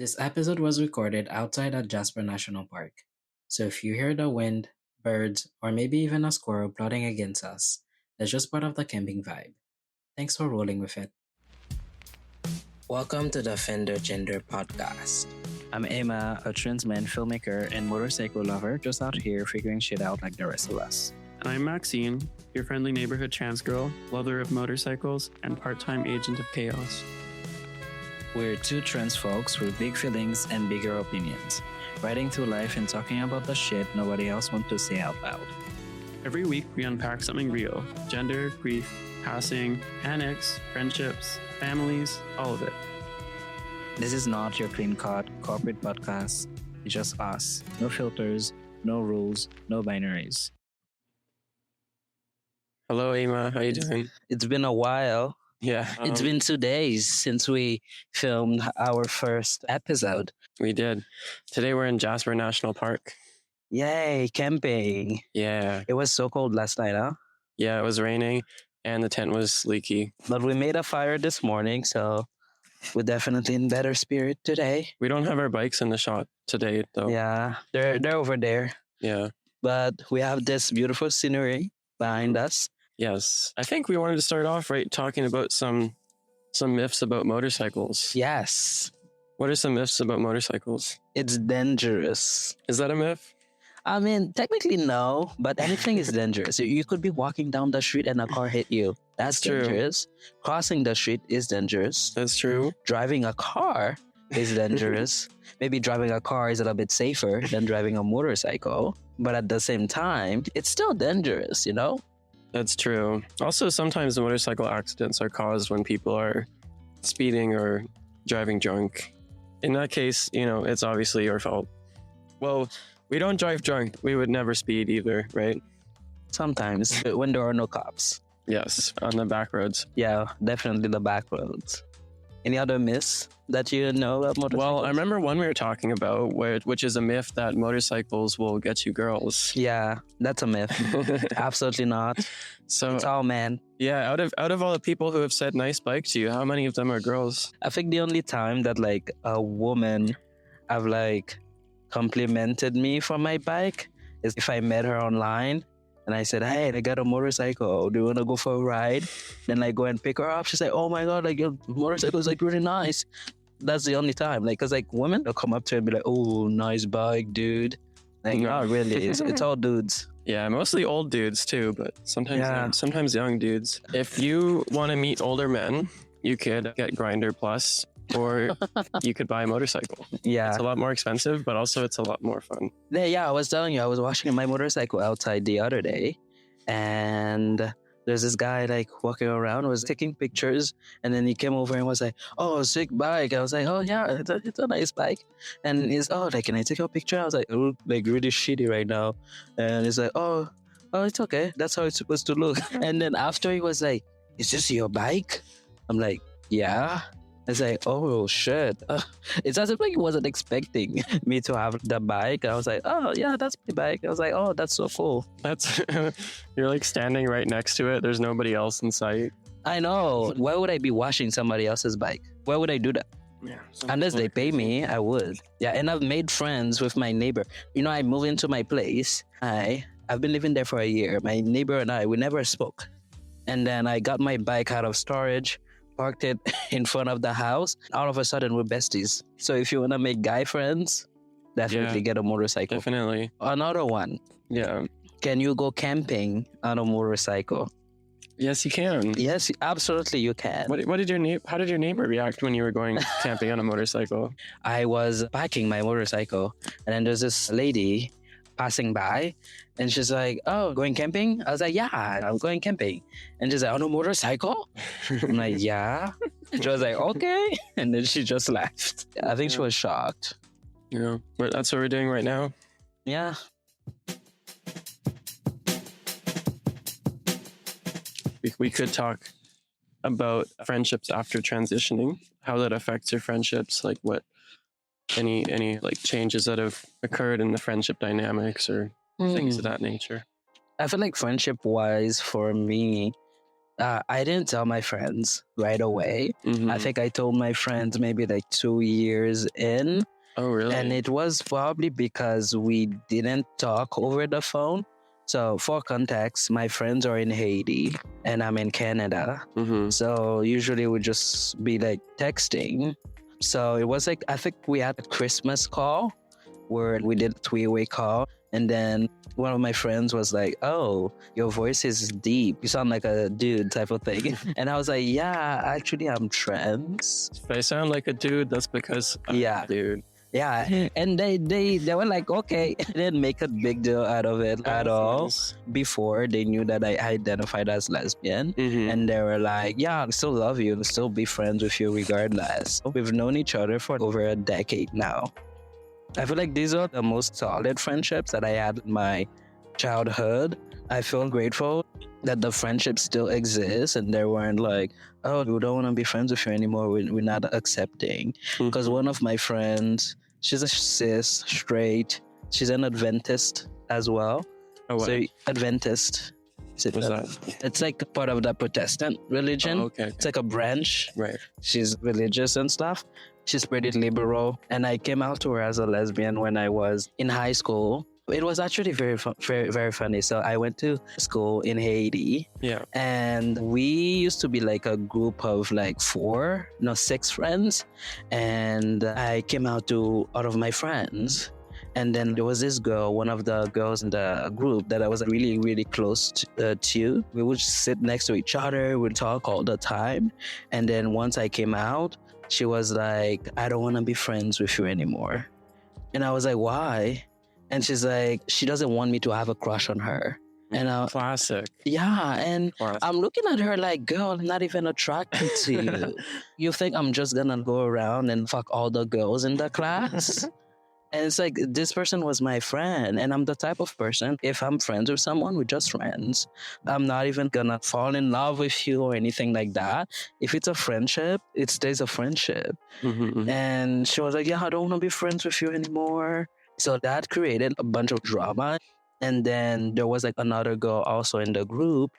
This episode was recorded outside at Jasper National Park, so if you hear the wind, birds, or maybe even a squirrel plotting against us, that's just part of the camping vibe. Thanks for rolling with it. Welcome to the Fender Gender Podcast. I'm Emma, a trans man filmmaker and motorcycle lover just out here figuring shit out like the rest of us. And I'm Maxine, your friendly neighborhood trans girl, lover of motorcycles, and part-time agent of chaos. We're two trans folks with big feelings and bigger opinions, riding through life and talking about the shit nobody else wants to say out loud. Every week, we unpack something real: gender, grief, passing, panics, friendships, families, all of it. This is not your clean-cut corporate podcast. It's just us. No filters, no rules, no binaries. Hello, Emma. How you doing? It's been a while. Yeah. It's been 2 days since we filmed our first episode. We did. Today, we're in Jasper National Park. Yay, camping. Yeah. It was so cold last night, huh? Yeah, it was raining, and the tent was leaky. But we made a fire this morning, so we're definitely in better spirit today. We don't have our bikes in the shot today, though. Yeah, they're over there. Yeah. But we have this beautiful scenery behind us. Yes. I think we wanted to start off talking about some myths about motorcycles. Yes, What are some myths about motorcycles? it's dangerous. Is that a myth? I mean, technically no, but anything is dangerous. You could be walking down the street and a car hit you. That's True. dangerous. Crossing the street is dangerous. That's true. Driving a car is dangerous. Maybe driving a car is a little bit safer than driving a motorcycle, but at the same time, it's still dangerous, you know? That's true. Also, sometimes the motorcycle accidents are caused when people are speeding or driving drunk. In that case, it's obviously your fault. Well, we don't drive drunk. We would never speed either, right? Sometimes when there are no cops. Yes, on the back roads. Yeah, definitely the back roads. Any other myths that you know about motorcycles? Well, I remember one we were talking about, which is a myth that motorcycles will get you girls. Yeah, that's a myth. Absolutely not. So, It's all men. yeah, out of all the people who have said nice bike to you, how many of them are girls? I think the only time that like a woman have like complimented me for my bike is if I met her online and I said, "Hey, I got a motorcycle. Do you want to go for a ride?" Then I go and pick her up. She's like, "Oh my god, like your motorcycle is like really nice." That's the only time, like, cause like women will come up to her and be like, "Oh, nice bike, dude." Like, not really. It's all dudes. Yeah, mostly old dudes too, but sometimes young dudes. If you want to meet older men, you could get Grindr Plus, or you could buy a motorcycle. Yeah. It's a lot more expensive, but also it's a lot more fun. Yeah, I was telling you, I was washing my motorcycle outside the other day, and there's this guy like walking around, was taking pictures, and then he came over and was like, "Oh, sick bike." I was like, "Oh yeah, it's a nice bike." And he's, "Oh, like, can I take a picture?" I was like, "Oh, like really shitty right now." And he's like, "Oh, it's okay. That's how it's supposed to look." And then after he was like, "Is this your bike?" I'm like, "Yeah." I was like, "Oh shit!" It's as if like he wasn't expecting me to have the bike. I was like, "Oh yeah, that's my bike." I was like, "Oh, that's so cool." That's you're like standing right next to it. There's nobody else in sight. I know. Why would I be washing somebody else's bike? Why would I do that? Yeah. Unless they pay me, I would. Yeah, and I've made friends with my neighbor. I moved into my place. I've been living there for a year. My neighbor and we never spoke. And then I got my bike out of storage, parked it in front of the house. All of a sudden, we're besties. So if you want to make guy friends, definitely get a motorcycle. Definitely. Another one. Yeah. Can you go camping on a motorcycle? Yes, you can. Yes, absolutely you can. What did how did your neighbor react when you were going camping on a motorcycle? I was parking my motorcycle, and then there's this lady passing by, and she's like, "Oh, going camping?" I was like, "Yeah, I'm going camping." And she's like, "On a motorcycle?" I'm like, "Yeah." She was like, "Okay." And then she just left. I think she was shocked. Yeah. That's what we're doing right now. Yeah. We could talk about friendships after transitioning, how that affects your friendships, like what any like changes that have occurred in the friendship dynamics or things of that nature. I feel like friendship wise for me, I didn't tell my friends right away. I Mhm. think I told my friends maybe like 2 years in. Oh, really? And it was probably because we didn't talk over the phone. So, for context, my friends are in Haiti and I'm in Canada. Mhm. So, usually we just be like texting. So, it was like, I think we had a Christmas call where we did a three-way call. And then one of my friends was like, "Oh, your voice is deep. You sound like a dude," type of thing. And I was like, "Yeah, actually, I'm trans." If I sound like a dude, that's because I'm Yeah. a dude. Yeah, and they were like, okay, they didn't make a big deal out of it at all. Nice. Before they knew that I identified as lesbian, Mhm. and they were like, yeah, I still love you, and still be friends with you regardless. We've known each other for over a decade now. I feel like these are the most solid friendships that I had in my childhood. I feel grateful that the friendship still exists and they weren't like, oh, we don't want to be friends with you anymore. We're not accepting. Because Mhm. one of my friends, she's a cis, straight, she's an Adventist as well. Oh, what? So, Adventist. What's that? It's like part of the Protestant religion. Oh, okay. It's like a branch. Right. She's religious and stuff. She's pretty liberal. And I came out to her as a lesbian when I was in high school. It was actually very, very funny. So I went to school in Haiti. Yeah. And we used to be like a group of like 6 friends. And I came out to all of my friends. And then there was this girl, one of the girls in the group that I was really, really close to. We would sit next to each other, we'd talk all the time. And then once I came out, she was like, I don't want to be friends with you anymore. And I was like, why? And she's like, she doesn't want me to have a crush on her. And Classic. yeah, and Classic. I'm looking at her like, girl, I'm not even attracted to you. You think I'm just gonna go around and fuck all the girls in the class? And it's like, this person was my friend. And I'm the type of person, if I'm friends with someone, we're just friends. I'm not even gonna fall in love with you or anything like that. If it's a friendship, it stays a friendship. Mhm. And she was like, yeah, I don't wanna be friends with you anymore. So that created a bunch of drama. And then there was like another girl also in the group.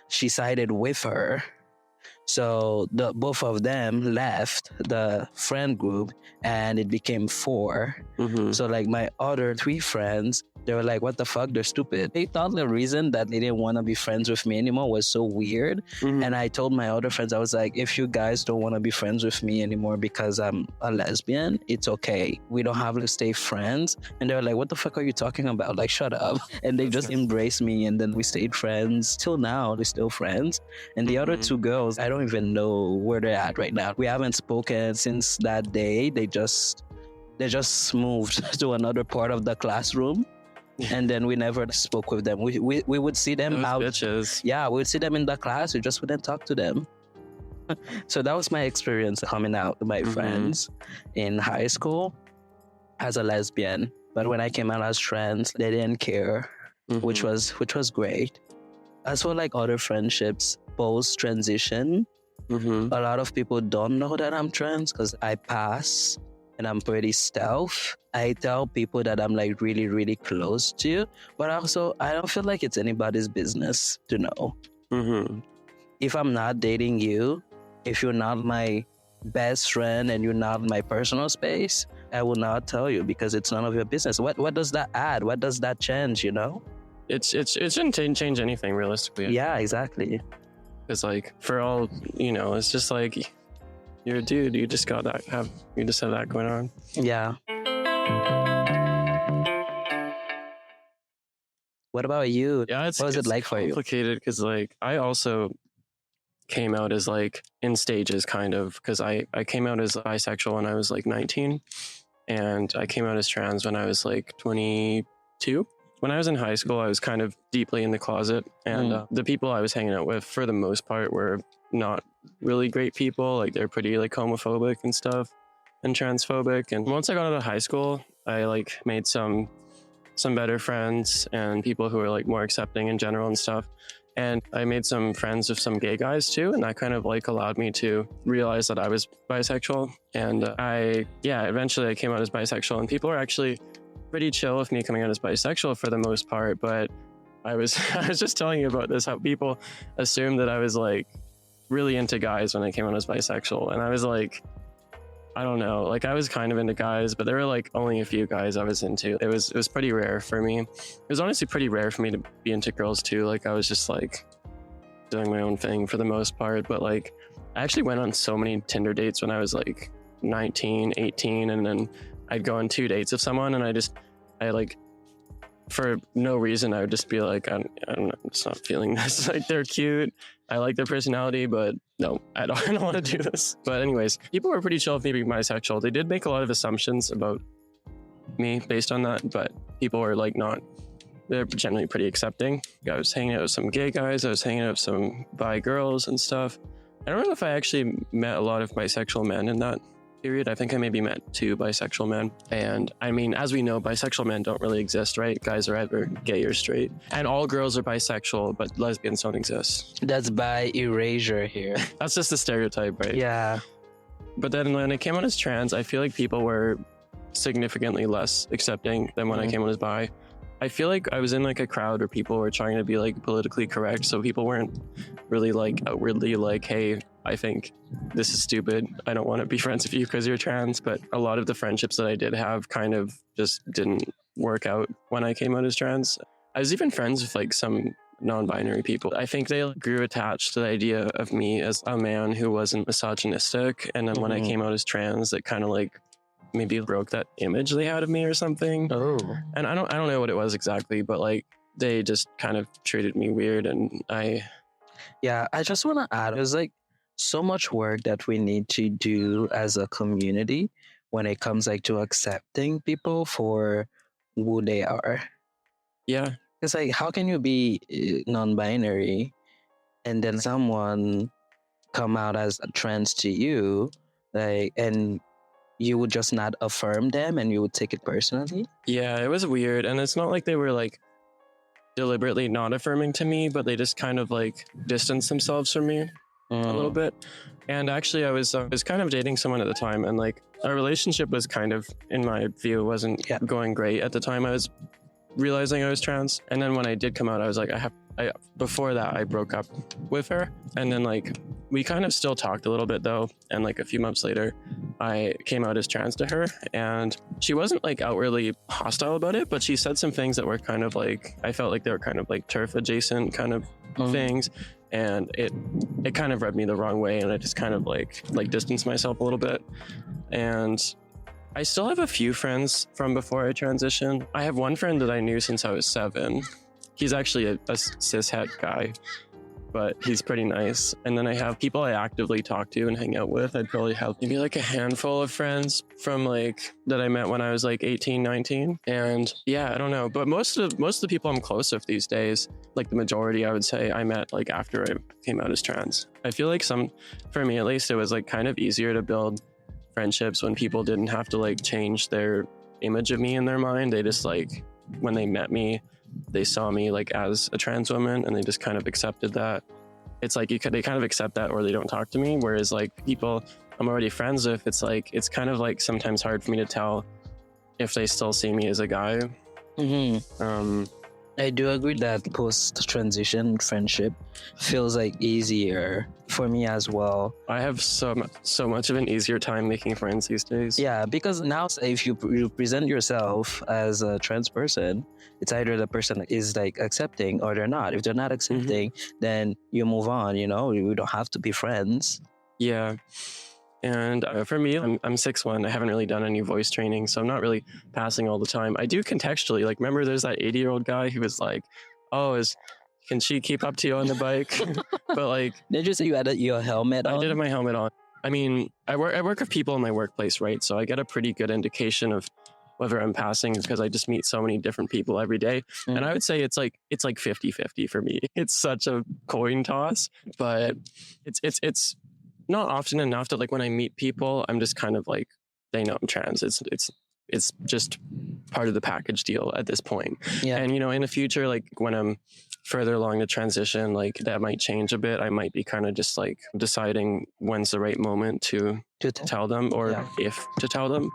She sided with her. So both of them left the friend group and it became 4. Mhm. So like my other 3 friends, they were like, what the fuck? They're stupid. They thought the reason that they didn't want to be friends with me anymore was so weird. Mhm. And I told my other friends, I was like, if you guys don't want to be friends with me anymore because I'm a lesbian, it's okay. We don't have to stay friends. And they were like, what the fuck are you talking about? Like, shut up. And they just embraced me and then we stayed friends. Till now, we're still friends. And the other 2 girls, I don't even know where they're at right now. We haven't spoken since that day. They just moved to another part of the classroom. And then we never spoke with them. We would see them Those out. bitches. Yeah, we would see them in the class. We just wouldn't talk to them. So that was my experience coming out to my friends in high school as a lesbian. But when I came out as trans, they didn't care, which was great. As for like other friendships post transition, a lot of people don't know that I'm trans because I pass and I'm pretty stealth. I tell people that I'm like really, really close to you, but also I don't feel like it's anybody's business to know. If I'm not dating you, if you're not my best friend and you're not my personal space, I will not tell you because it's none of your business. What does that add? What does that change, you know? It shouldn't change anything realistically. Yeah, exactly. It's like for all it's just like you're a dude. You just have that going on. Yeah. What about you? Yeah, what was it like for you? Complicated because like I also came out as like in stages kind of because I came out as bisexual when I was like 19 and I came out as trans when I was like 22. When I was in high school, I was kind of deeply in the closet, and the people I was hanging out with, for the most part, were not really great people. Like they're pretty like homophobic and stuff, and transphobic. And once I got out of high school, I like made some better friends and people who were like more accepting in general and stuff. And I made some friends with some gay guys too, and that kind of like allowed me to realize that I was bisexual. And eventually I came out as bisexual, and people are actually pretty chill with me coming out as bisexual for the most part, but I was I was just telling you about this, how people assumed that I was like really into guys when I came out as bisexual, and I was like, I don't know, like I was kind of into guys, but there were like only a few guys I was into. It was pretty rare for me. It was honestly pretty rare for me to be into girls too. Like I was just like doing my own thing for the most part, but like I actually went on so many Tinder dates when I was like 19, 18, and then I'd go on 2 dates with someone, and I like, for no reason, I would just be like, I don't know, I'm just not feeling this. Like they're cute, I like their personality, but no, I don't want to do this. But anyways, people were pretty chill with me being bisexual. They did make a lot of assumptions about me based on that, but people were like not, they're generally pretty accepting. I was hanging out with some gay guys, I was hanging out with some bi girls and stuff. I don't know if I actually met a lot of bisexual men in that period. I think I maybe met 2 bisexual men. And I mean, as we know, bisexual men don't really exist, right? Guys are either gay or straight. And all girls are bisexual, but lesbians don't exist. That's by erasure here. That's just a stereotype, right? Yeah. But then when I came out as trans, I feel like people were significantly less accepting than when I came out as bi. I feel like I was in like a crowd where people were trying to be like politically correct, so people weren't really like outwardly like, hey, I think this is stupid, I don't want to be friends with you because you're trans. But a lot of the friendships that I did have kind of just didn't work out when I came out as trans. I was even friends with like some non-binary people. I think they grew attached to the idea of me as a man who wasn't misogynistic, and then when I came out as trans, it kind of like maybe broke that image they had of me or something. Oh. And I don't know what it was exactly, but like they just kind of treated me weird, and Yeah, I just want to add, there's like so much work that we need to do as a community when it comes like to accepting people for who they are. yeah. It's like, how can you be non-binary and then someone come out as trans to you, like, and you would just not affirm them and you would take it personally? Yeah, it was weird. And it's not like they were like deliberately not affirming to me, but they just kind of like distanced themselves from me a little bit. And actually I was kind of dating someone at the time, and like our relationship was kind of, in my view, wasn't going great at the time I was realizing I was trans. And then when I did come out, I was like, before that I broke up with her, and then like we kind of still talked a little bit though, and like a few months later I came out as trans to her, and she wasn't like outwardly hostile about it, but she said some things that were kind of like, I felt like they were kind of like turf adjacent kind of things, and it kind of rubbed me the wrong way, and I just kind of like distanced myself a little bit. And I still have a few friends from before I transitioned. I have one friend that I knew since I was 7. He's actually a cis het guy, but he's pretty nice. And then I have people I actively talk to and hang out with. I'd probably have maybe like a handful of friends from like that I met when I was like 18, 19. And yeah, I don't know. But most of the people I'm close with these days, like the majority, I would say I met like after I came out as trans. I feel like for me at least, it was like kind of easier to build friendships when people didn't have to like change their image of me in their mind. They just like, when they met me, they saw me like as a trans woman, and they just kind of accepted that. It's like they kind of accept that, or they don't talk to me. Whereas like people I'm already friends with, it's like, it's kind of like sometimes hard for me to tell if they still see me as a guy. I do agree that post-transition friendship feels like easier for me as well. I have so much of an easier time making friends these days. Yeah, because now if you present yourself as a trans person, it's either the person is like accepting or they're not. If they're not accepting, then you move on, you know, we don't have to be friends. Yeah. And for me, I'm 6'1". I haven't really done any voice training, so I'm not really passing all the time. I do contextually. Like, remember there's that 80-year-old guy who was like, oh, can she keep up to you on the bike? But like... Did you say you had your helmet on? I did have my helmet on. I mean, I work with people in my workplace, right? So I get a pretty good indication of whether I'm passing, because I just meet so many different people every day. And I would say it's like 50-50 for me. It's such a coin toss, but it's not often enough that like when I meet people, I'm just kind of like, they know I'm trans. It's just part of the package deal at this point. Yeah. And, you know, in the future, like when I'm further along the transition, like that might change a bit. I might be kind of just like deciding when's the right moment to tell them, or if to tell them.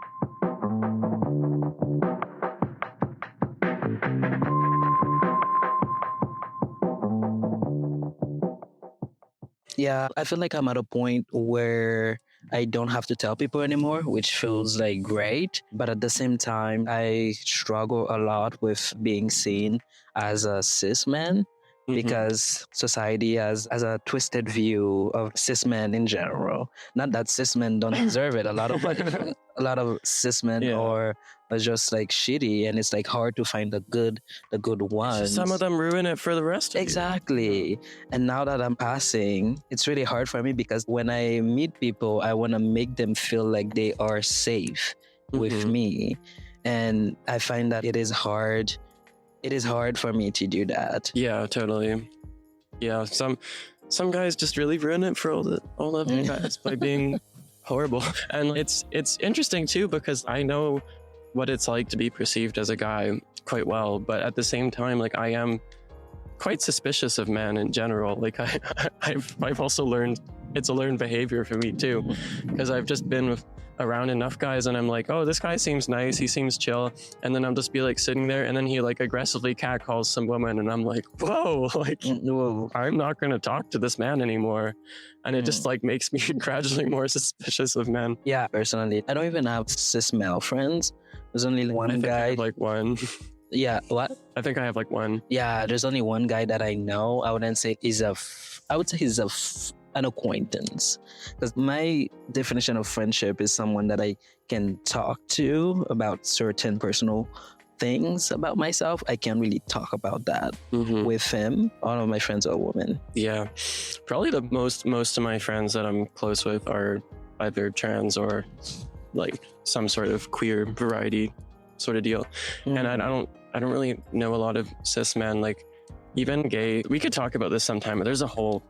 Yeah, I feel like I'm at a point where I don't have to tell people anymore, which feels like great. But at the same time, I struggle a lot with being seen as a cis man because society has a twisted view of cis men in general. Not that cis men don't deserve it. A lot of cis men Yeah. are just like shitty, and it's like hard to find the good It's ones. just some of them ruin it for the rest of you. Exactly. And now that I'm passing, it's really hard for me because when I meet people, I want to make them feel like they are safe with me. And I find that it is hard. It is hard for me to do that. Yeah, totally. Yeah, some guys just really ruin it for all of you guys by being horrible. And it's interesting too because I know what it's like to be perceived as a guy quite well, but at the same time, like I am quite suspicious of men in general. Like I've also learned it's a learned behavior for me too, because I've just been around enough guys and I'm like, oh, this guy seems nice, he seems chill, and then I'll just be like sitting there and then he like aggressively catcalls some woman and I'm like, whoa, like Whoa. I'm not going to talk to this man anymore. And it just like makes me gradually more suspicious of men. Yeah, personally, I don't even have cis male friends. There's only one I think I guy. have like one. Yeah, what? I think I have like one. Yeah, there's only one guy that I know. I wouldn't say I would say he's an acquaintance. Because my definition of friendship is someone that I can talk to about certain personal things about myself. I can't really talk about that with him. All of my friends are women. Yeah, probably the most of my friends that I'm close with are either trans or like some sort of queer variety sort of deal. And I don't really know a lot of cis men, like even gay. We could talk about this sometime, but there's a whole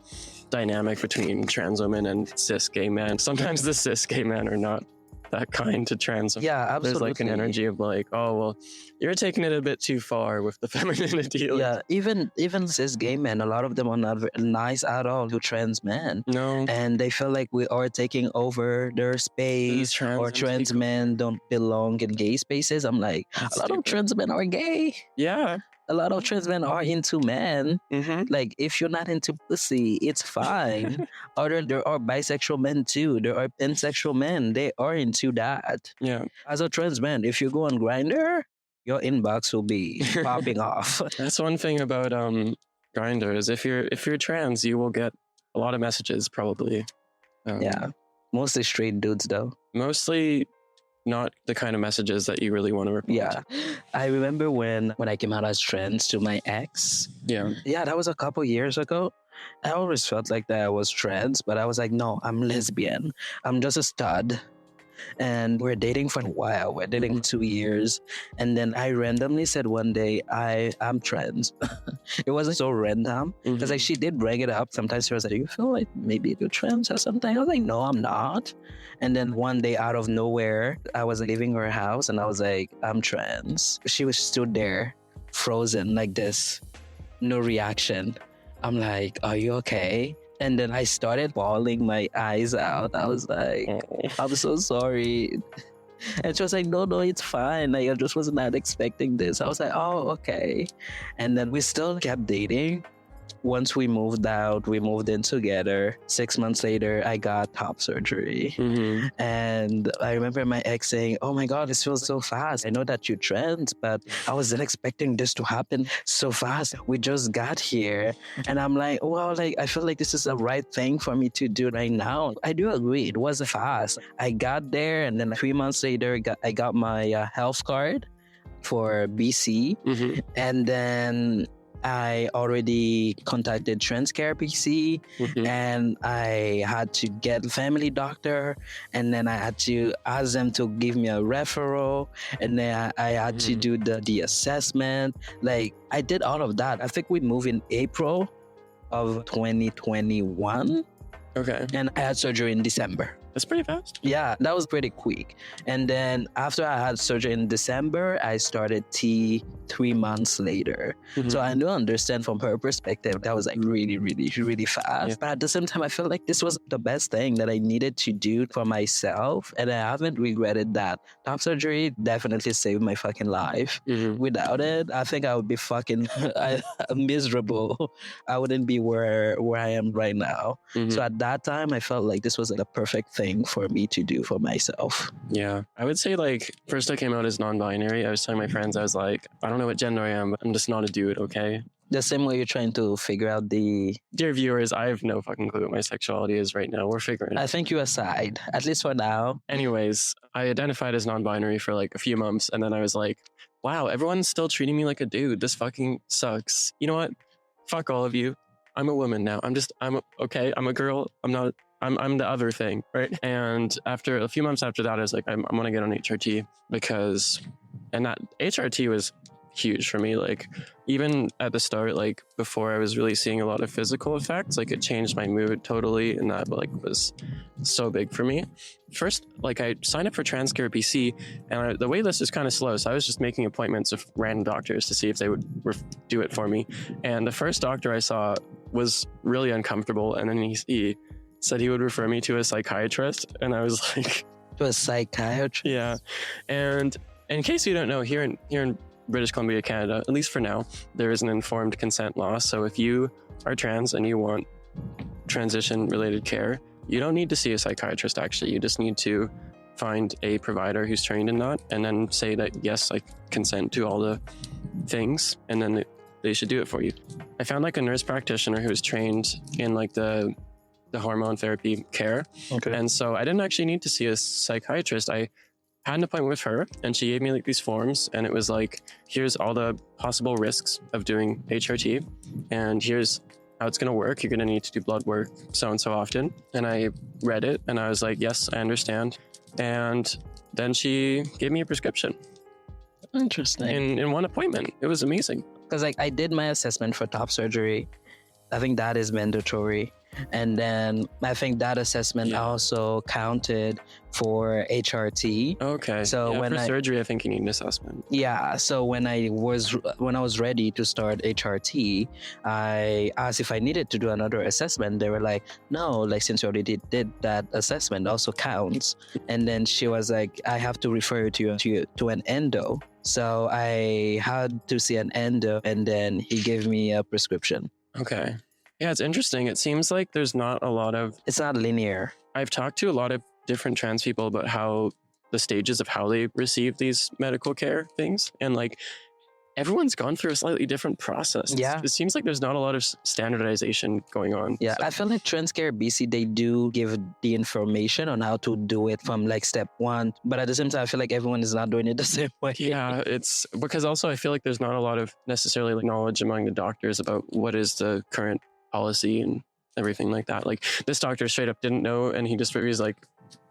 dynamic between trans women and cis gay men. Sometimes the cis gay men are not that kind to trans women. Yeah, absolutely. There's like an energy of like, oh well, you're taking it a bit too far with the femininity. Yeah, even cis gay men, a lot of them are not nice at all to trans men. No. And they feel like we are taking over their space, or trans men don't belong in gay spaces. I'm like, a lot of trans men are gay. Yeah. A lot of trans men are into men. Like, if you're not into pussy, it's fine. There are bisexual men too. There are pansexual men. They are into that. Yeah. As a trans man, if you go on Grindr, your inbox will be popping off. That's one thing about Grindr is if you're trans, you will get a lot of messages probably. Yeah, mostly straight dudes though. Mostly not the kind of messages that you really want to reply. Yeah, I remember when I came out as trans to my ex. Yeah, that was a couple years ago. I always felt like that I was trans, but I was like, no, I'm lesbian. I'm just a stud. And we're dating for a while. We're dating 2 years. And then I randomly said one day, I'm trans. It wasn't so random. Because like she did bring it up. Sometimes she was like, do you feel like maybe you're trans or something? I was like, no, I'm not. And then one day out of nowhere, I was leaving her house and I was like, I'm trans. She was stood there, frozen like this. No reaction. I'm like, are you okay? And then I started bawling my eyes out. I was like, I'm so sorry. And she was like, no, it's fine. Like, I just was not expecting this. I was like, oh, okay. And then we still kept dating. Once we moved out, we moved in together. 6 months later, I got top surgery. And I remember my ex saying, oh my God, this feels so fast. I know that you're trans, but I wasn't expecting this to happen so fast. We just got here. And I'm like, well, like, I feel like this is the right thing for me to do right now. I do agree. It was fast. I got there, and then 3 months later, I got my health card for BC. And then I already contacted Transcare PC, and I had to get a family doctor, and then I had to ask them to give me a referral, and then I had to do the assessment. Like, I did all of that. I think we moved in April of 2021. Okay. And I had surgery in December. That's pretty fast. Yeah, that was pretty quick. And then after I had surgery in December, I started T 3 months later. Mhm. So I do understand from her perspective, that was like really, really, really fast. Yeah. But at the same time, I felt like this was the best thing that I needed to do for myself. And I haven't regretted that. Top surgery definitely saved my fucking life. Mhm. Without it, I think I would be fucking miserable. I wouldn't be where I am right now. Mhm. So at that time, I felt like this was the perfect thing for me to do for myself. Yeah, I would say like first I came out as non-binary. I was telling my friends, I was like, I don't know what gender I am, but I'm just not a dude, okay? The same way you're trying to figure out the... Dear viewers, I have no fucking clue what my sexuality is right now. We're figuring it I out. think you aside, at least for now. Anyways, I identified as non-binary for like a few months, and then I was like, wow, everyone's still treating me like a dude. This fucking sucks. You know what? Fuck all of you. I'm a woman now. Okay. I'm a girl. I'm the other thing, right? And after a few months after that, I was like, I'm gonna get on HRT and that HRT was huge for me. Like even at the start, like before I was really seeing a lot of physical effects, like it changed my mood totally, and that like was so big for me. First, like I signed up for TransCare BC, and the wait list is kind of slow, so I was just making appointments with random doctors to see if they would do it for me. And the first doctor I saw was really uncomfortable, and then he said he would refer me to a psychiatrist, and I was like, To a psychiatrist? yeah. And in case you don't know, here in British Columbia, Canada, at least for now, there is an informed consent law. So if you are trans and you want transition-related care, you don't need to see a psychiatrist, actually. You just need to find a provider who's trained in that, and then say that, yes, I consent to all the things, and then they should do it for you. I found like a nurse practitioner who was trained in like the hormone therapy care. Okay. And so I didn't actually need to see a psychiatrist. I had an appointment with her, and she gave me like these forms, and it was like, here's all the possible risks of doing HRT, and here's how it's going to work. You're going to need to do blood work so and so often. And I read it, and I was like, yes, I understand. And then she gave me a prescription Interesting. in one appointment. It was amazing. Because like I did my assessment for top surgery. I think that is mandatory. And then I think that assessment also counted for HRT. Okay. So yeah, when for surgery, I think you need an assessment. Yeah, so when I was ready to start HRT, I asked if I needed to do another assessment. They were like, no, like since you already did that assessment, also counts. And then she was like, I have to refer you to an endo. So I had to see an endo, and then he gave me a prescription. Okay. Yeah, it's interesting. It seems like there's not a lot of... It's not linear. I've talked to a lot of different trans people about how the stages of how they receive these medical care things. And like, everyone's gone through a slightly different process. Yeah. It seems like there's not a lot of standardization going on. Yeah, So- I feel like TransCare BC, they do give the information on how to do it from like step one. But at the same time, I feel like everyone is not doing it the same way. Yeah, it's because also I feel like there's not a lot of necessarily like knowledge among the doctors about what is the current policy and everything like that. Like this doctor straight up didn't know, and he was like,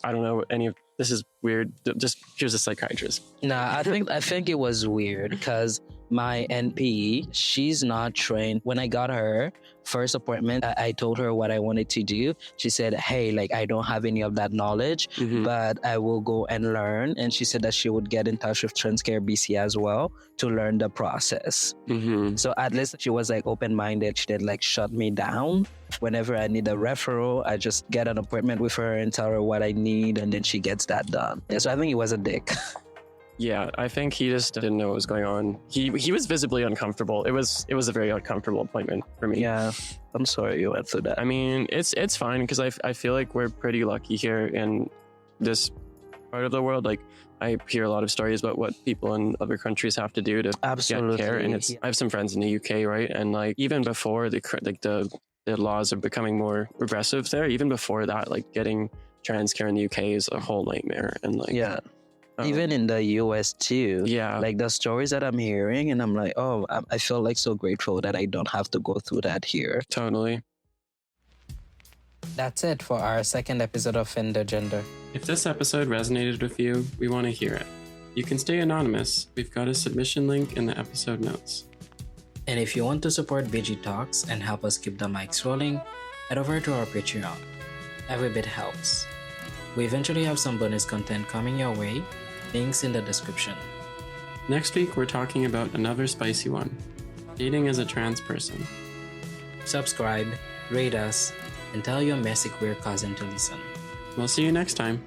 I don't know any of this is weird. Just here's a psychiatrist. Nah, I think it was weird because my NP, she's not trained. When I got her first appointment, I told her what I wanted to do. She said, hey, like I don't have any of that knowledge, but I will go and learn. And she said that she would get in touch with TransCare BC as well to learn the process. So at least she was like open-minded. She didn't like shut me down. Whenever I need a referral, I just get an appointment with her and tell her what I need, and then she gets that done. Yeah, so I think he was a dick. Yeah, I think he just didn't know what was going on. He was visibly uncomfortable. It was a very uncomfortable appointment for me. Yeah, I'm sorry you went through that. I mean, it's fine because I feel like we're pretty lucky here in this part of the world. Like I hear a lot of stories about what people in other countries have to do to Absolutely. get care, and I have some friends in the UK, right? And like even before the laws are becoming more regressive there, even before that, like getting trans care in the UK is a whole nightmare. And like even in the US too. Yeah. Like the stories that I'm hearing, and I'm like, oh, I feel like so grateful that I don't have to go through that here. Totally. That's it for our second episode of Fender Gender. If this episode resonated with you, we want to hear it. You can stay anonymous. We've got a submission link in the episode notes. And if you want to support BG Talks and help us keep the mics rolling, head over to our Patreon. Every bit helps. We eventually have some bonus content coming your way, links in the description. Next week, we're talking about another spicy one, dating as a trans person. Subscribe, rate us, and tell your messy queer cousin to listen. We'll see you next time.